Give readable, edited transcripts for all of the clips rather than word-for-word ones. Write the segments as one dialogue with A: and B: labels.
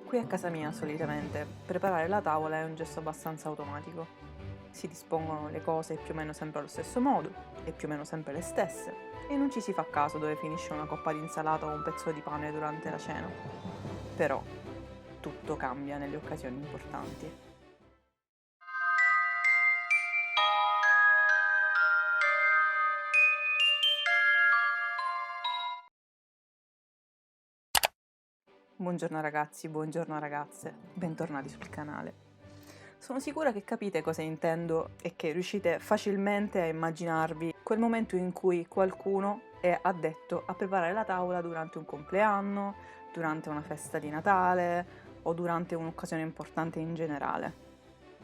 A: Qui a casa mia, solitamente, preparare la tavola è un gesto abbastanza automatico. Si dispongono le cose più o meno sempre allo stesso modo, e più o meno sempre le stesse, e non ci si fa caso dove finisce una coppa di insalata o un pezzo di pane durante la cena. Però, tutto cambia nelle occasioni importanti. Buongiorno ragazzi, buongiorno ragazze, bentornati sul canale. Sono sicura che capite cosa intendo e che riuscite facilmente a immaginarvi quel momento in cui qualcuno è addetto a preparare la tavola durante un compleanno, durante una festa di Natale o durante un'occasione importante in generale.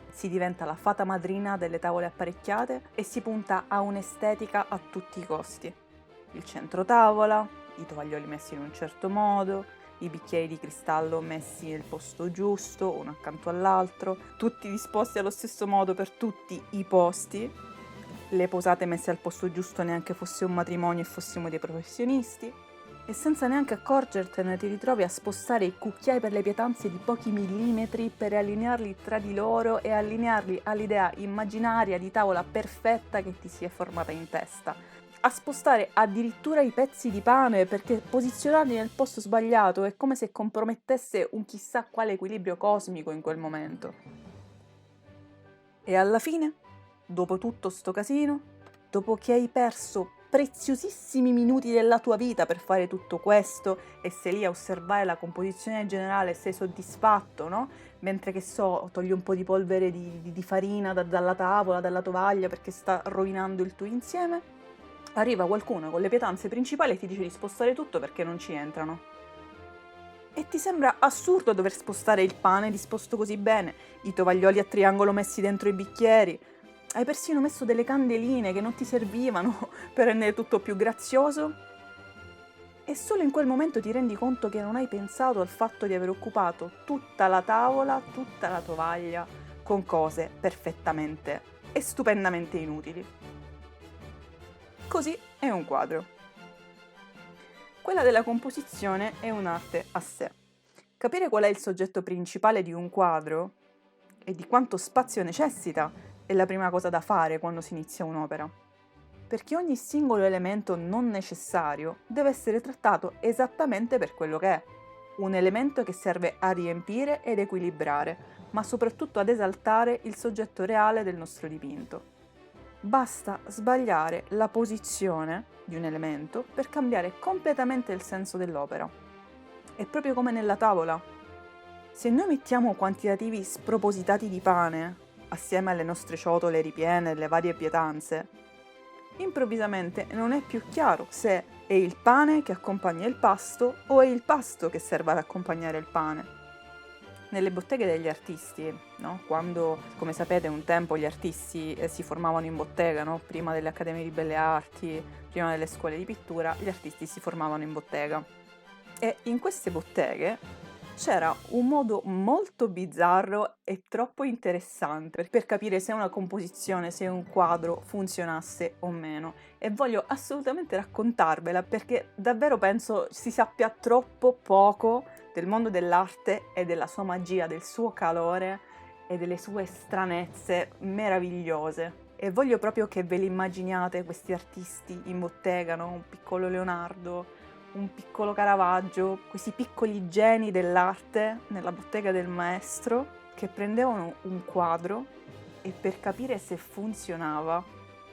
A: Si diventa la fata madrina delle tavole apparecchiate e si punta a un'estetica a tutti i costi. Il centro tavola, i tovaglioli messi in un certo modo, i bicchieri di cristallo messi nel posto giusto, uno accanto all'altro, tutti disposti allo stesso modo per tutti i posti, le posate messe al posto giusto neanche fosse un matrimonio e fossimo dei professionisti, e senza neanche accorgertene ti ritrovi a spostare i cucchiai per le pietanze di pochi millimetri per allinearli tra di loro e allinearli all'idea immaginaria di tavola perfetta che ti si è formata in testa. A spostare addirittura i pezzi di pane perché posizionarli nel posto sbagliato è come se compromettesse un chissà quale equilibrio cosmico in quel momento. E alla fine, dopo tutto sto casino, dopo che hai perso preziosissimi minuti della tua vita per fare tutto questo e sei lì a osservare la composizione generale, sei soddisfatto, no? Mentre che so, togli un po' di polvere di farina dalla tavola, dalla tovaglia perché sta rovinando il tuo insieme, arriva qualcuno con le pietanze principali e ti dice di spostare tutto perché non ci entrano. E ti sembra assurdo dover spostare il pane disposto così bene, i tovaglioli a triangolo messi dentro i bicchieri. Hai persino messo delle candeline che non ti servivano per rendere tutto più grazioso. E solo in quel momento ti rendi conto che non hai pensato al fatto di aver occupato tutta la tavola, tutta la tovaglia, con cose perfettamente e stupendamente inutili. Così è un quadro. Quella della composizione è un'arte a sé. Capire qual è il soggetto principale di un quadro e di quanto spazio necessita è la prima cosa da fare quando si inizia un'opera. Perché ogni singolo elemento non necessario deve essere trattato esattamente per quello che è. Un elemento che serve a riempire ed equilibrare, ma soprattutto ad esaltare il soggetto reale del nostro dipinto. Basta sbagliare la posizione di un elemento per cambiare completamente il senso dell'opera. È proprio come nella tavola. Se noi mettiamo quantitativi spropositati di pane assieme alle nostre ciotole ripiene e le varie pietanze, improvvisamente non è più chiaro se è il pane che accompagna il pasto o è il pasto che serve ad accompagnare il pane. Nelle botteghe degli artisti, no? Quando, come sapete, un tempo gli artisti si formavano in bottega, no? Prima delle accademie di belle arti, prima delle scuole di pittura, gli artisti si formavano in bottega. E in queste botteghe c'era un modo molto bizzarro e troppo interessante per capire se una composizione, se un quadro funzionasse o meno. E voglio assolutamente raccontarvela perché davvero penso si sappia troppo poco del mondo dell'arte e della sua magia, del suo calore e delle sue stranezze meravigliose. E voglio proprio che ve li immaginiate questi artisti in bottega, no? Un piccolo Leonardo, un piccolo Caravaggio, questi piccoli geni dell'arte nella bottega del maestro che prendevano un quadro e per capire se funzionava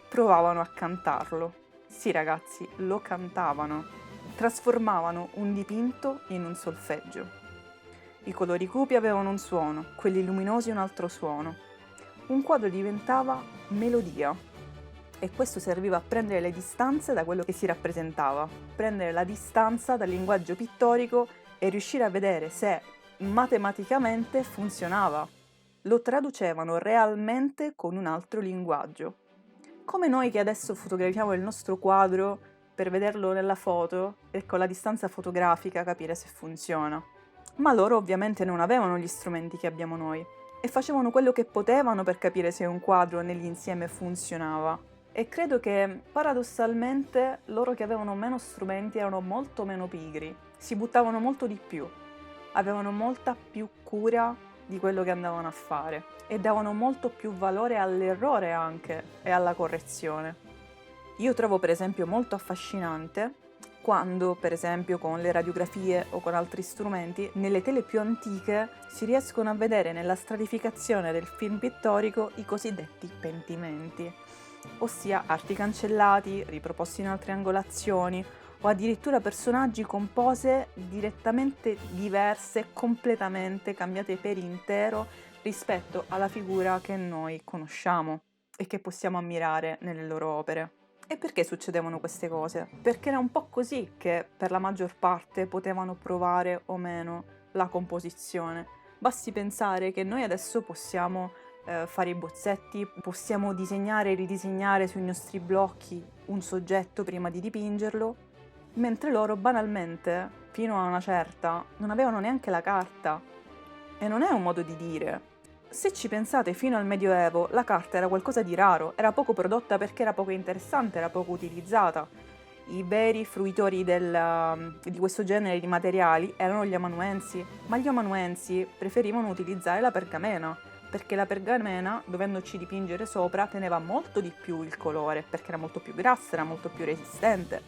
A: provavano a cantarlo. Sì ragazzi, lo cantavano. Trasformavano un dipinto in un solfeggio. I colori cupi avevano un suono, quelli luminosi un altro suono. Un quadro diventava melodia. E questo serviva a prendere le distanze da quello che si rappresentava, prendere la distanza dal linguaggio pittorico e riuscire a vedere se matematicamente funzionava. Lo traducevano realmente con un altro linguaggio. Come noi che adesso fotografiamo il nostro quadro per vederlo nella foto e con la distanza fotografica capire se funziona. Ma loro ovviamente non avevano gli strumenti che abbiamo noi e facevano quello che potevano per capire se un quadro nell'insieme funzionava. E credo che paradossalmente loro che avevano meno strumenti erano molto meno pigri, si buttavano molto di più. avevano molta più cura di quello che andavano a fare e davano molto più valore all'errore anche e alla correzione. Io trovo per esempio molto affascinante quando, per esempio, con le radiografie o con altri strumenti, nelle tele più antiche si riescono a vedere nella stratificazione del film pittorico i cosiddetti pentimenti, ossia arti cancellati, riproposti in altre angolazioni o addirittura personaggi con pose direttamente diverse, completamente cambiate per intero rispetto alla figura che noi conosciamo e che possiamo ammirare nelle loro opere. E perché succedevano queste cose? Perché era un po' così che per la maggior parte potevano provare o meno la composizione. Basti pensare che noi adesso possiamo fare i bozzetti, possiamo disegnare e ridisegnare sui nostri blocchi un soggetto prima di dipingerlo, mentre loro banalmente, fino a una certa, non avevano neanche la carta. E non è un modo di dire. Se ci pensate, fino al Medioevo la carta era qualcosa di raro, era poco prodotta perché era poco interessante, era poco utilizzata. I veri fruitori di questo genere di materiali erano gli amanuensi, ma gli amanuensi preferivano utilizzare la pergamena, perché la pergamena, dovendoci dipingere sopra, teneva molto di più il colore, perché era molto più grassa, era molto più resistente.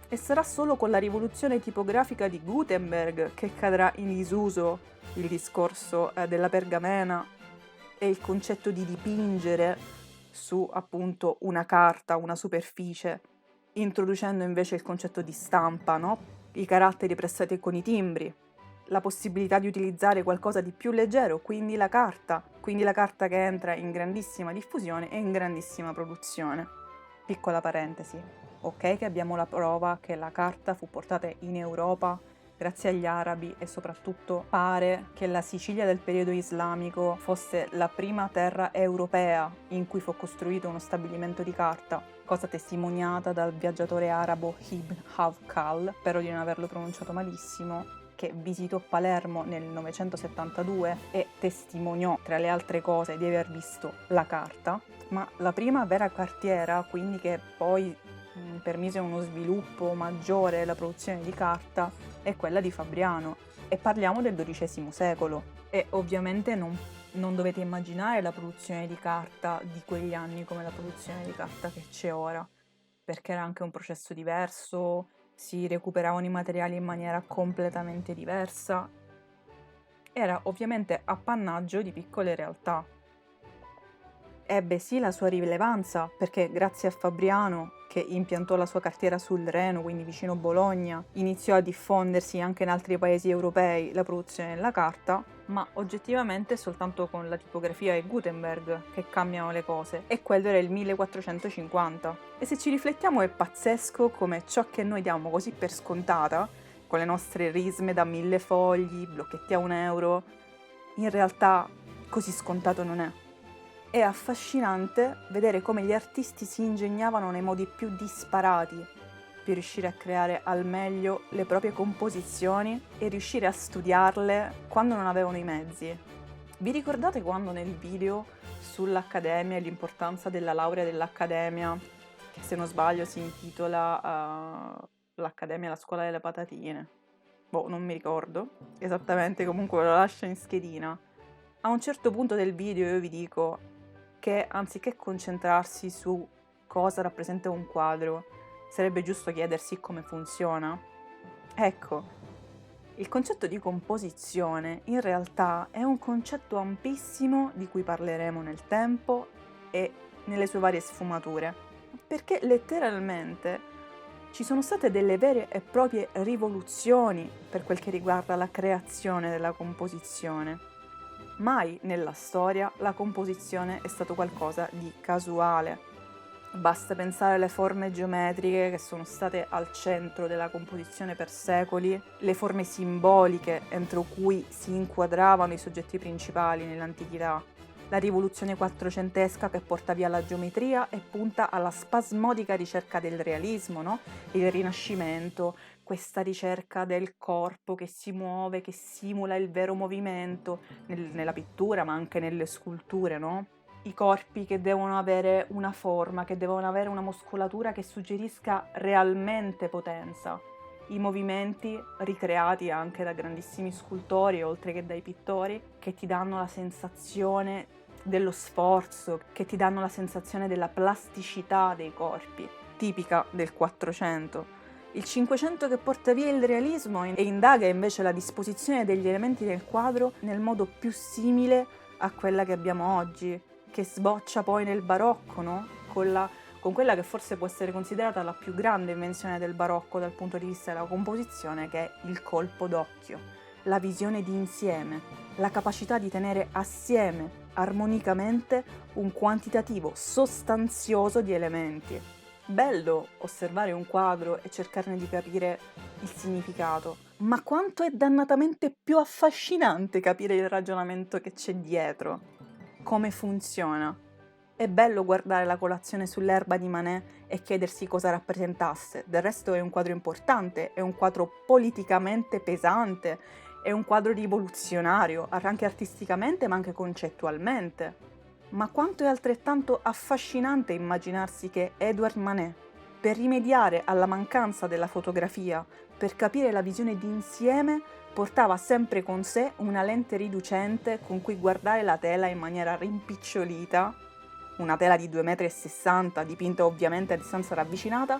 A: E sarà solo con la rivoluzione tipografica di Gutenberg che cadrà in disuso il discorso della pergamena e il concetto di dipingere su appunto una carta, una superficie, introducendo invece il concetto di stampa, no? I caratteri prestati con i timbri, la possibilità di utilizzare qualcosa di più leggero, quindi la carta che entra in grandissima diffusione e in grandissima produzione. Piccola parentesi, ok che abbiamo la prova che la carta fu portata in Europa grazie agli arabi e soprattutto pare che la Sicilia del periodo islamico fosse la prima terra europea in cui fu costruito uno stabilimento di carta, cosa testimoniata dal viaggiatore arabo Ibn Hawqal, spero di non averlo pronunciato malissimo, che visitò Palermo nel 972 e testimoniò, tra le altre cose, di aver visto la carta, ma la prima vera cartiera, quindi che poi permise uno sviluppo maggiore della produzione di carta, è quella di Fabriano, e parliamo del XII secolo. E ovviamente non dovete immaginare la produzione di carta di quegli anni come la produzione di carta che c'è ora, perché era anche un processo diverso, si recuperavano i materiali in maniera completamente diversa. Era ovviamente appannaggio di piccole realtà. Ebbe sì la sua rilevanza, perché grazie a Fabriano, che impiantò la sua cartiera sul Reno, quindi vicino Bologna, iniziò a diffondersi anche in altri paesi europei la produzione della carta, ma oggettivamente è soltanto con la tipografia e Gutenberg che cambiano le cose, e quello era il 1450. E se ci riflettiamo è pazzesco come ciò che noi diamo così per scontata, con le nostre risme da 1000 fogli, blocchetti a €1, in realtà così scontato non è. È affascinante vedere come gli artisti si ingegnavano nei modi più disparati per riuscire a creare al meglio le proprie composizioni e riuscire a studiarle quando non avevano i mezzi. Vi ricordate quando nel video sull'Accademia e l'importanza della laurea dell'Accademia, che se non sbaglio si intitola l'Accademia, la scuola delle patatine? Boh, non mi ricordo esattamente, comunque ve lo lascio in schedina. A un certo punto del video io vi dico che anziché concentrarsi su cosa rappresenta un quadro, sarebbe giusto chiedersi come funziona. Ecco, il concetto di composizione in realtà è un concetto ampissimo di cui parleremo nel tempo e nelle sue varie sfumature, perché letteralmente ci sono state delle vere e proprie rivoluzioni per quel che riguarda la creazione della composizione. Mai nella storia la composizione è stato qualcosa di casuale. Basta pensare alle forme geometriche che sono state al centro della composizione per secoli, le forme simboliche entro cui si inquadravano i soggetti principali nell'antichità, la rivoluzione quattrocentesca che porta via la geometria e punta alla spasmodica ricerca del realismo, no? Il Rinascimento, questa ricerca del corpo che si muove, che simula il vero movimento nella pittura, ma anche nelle sculture, no? I corpi che devono avere una forma, che devono avere una muscolatura che suggerisca realmente potenza. i movimenti ricreati anche da grandissimi scultori, oltre che dai pittori, che ti danno la sensazione dello sforzo, che ti danno la sensazione della plasticità dei corpi, tipica del 400. Il 500 che porta via il realismo e indaga invece la disposizione degli elementi del quadro nel modo più simile a quella che abbiamo oggi, che sboccia poi nel barocco, no? Con quella che forse può essere considerata la più grande invenzione del barocco dal punto di vista della composizione, che è il colpo d'occhio, la visione di insieme, la capacità di tenere assieme, armonicamente, un quantitativo sostanzioso di elementi. Bello osservare un quadro e cercarne di capire il significato, ma quanto è dannatamente più affascinante capire il ragionamento che c'è dietro, come funziona. È bello guardare la colazione sull'erba di Manet e chiedersi cosa rappresentasse. Del resto è un quadro importante, è un quadro politicamente pesante, è un quadro rivoluzionario, anche artisticamente ma anche concettualmente. Ma quanto è altrettanto affascinante immaginarsi che Edouard Manet, per rimediare alla mancanza della fotografia, per capire la visione d'insieme, portava sempre con sé una lente riducente con cui guardare la tela in maniera rimpicciolita, una tela di 2,60 m, dipinta ovviamente a distanza ravvicinata,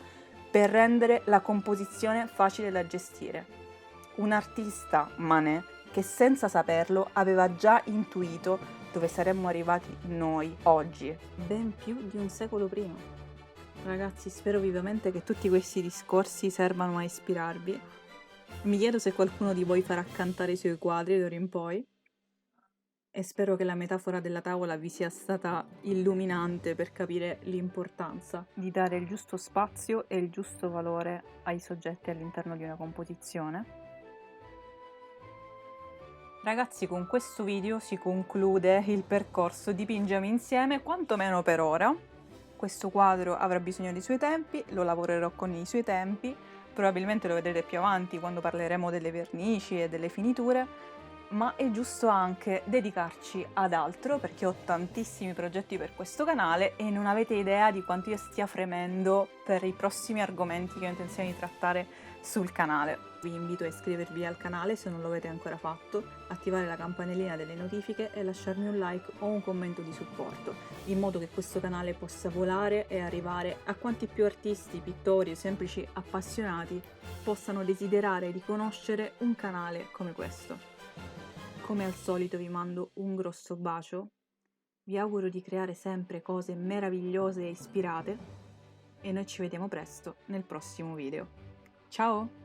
A: per rendere la composizione facile da gestire. Un artista, Manet, che senza saperlo aveva già intuito dove saremmo arrivati noi oggi, ben più di un secolo prima. Ragazzi, spero vivamente che tutti questi discorsi servano a ispirarvi. Mi chiedo se qualcuno di voi farà cantare i suoi quadri d'ora in poi. E spero che la metafora della tavola vi sia stata illuminante per capire l'importanza di dare il giusto spazio e il giusto valore ai soggetti all'interno di una composizione. Ragazzi, con questo video si conclude il percorso Dipingiamo insieme, quantomeno per ora. Questo quadro avrà bisogno dei suoi tempi, lo lavorerò con i suoi tempi, probabilmente lo vedrete più avanti quando parleremo delle vernici e delle finiture, ma è giusto anche dedicarci ad altro perché ho tantissimi progetti per questo canale e non avete idea di quanto io stia fremendo per i prossimi argomenti che ho intenzione di trattare sul canale. Vi invito a iscrivervi al canale se non lo avete ancora fatto, attivare la campanellina delle notifiche e lasciarmi un like o un commento di supporto, in modo che questo canale possa volare e arrivare a quanti più artisti, pittori o semplici appassionati possano desiderare di conoscere un canale come questo. Come al solito vi mando un grosso bacio, vi auguro di creare sempre cose meravigliose e ispirate e noi ci vediamo presto nel prossimo video. Ciao!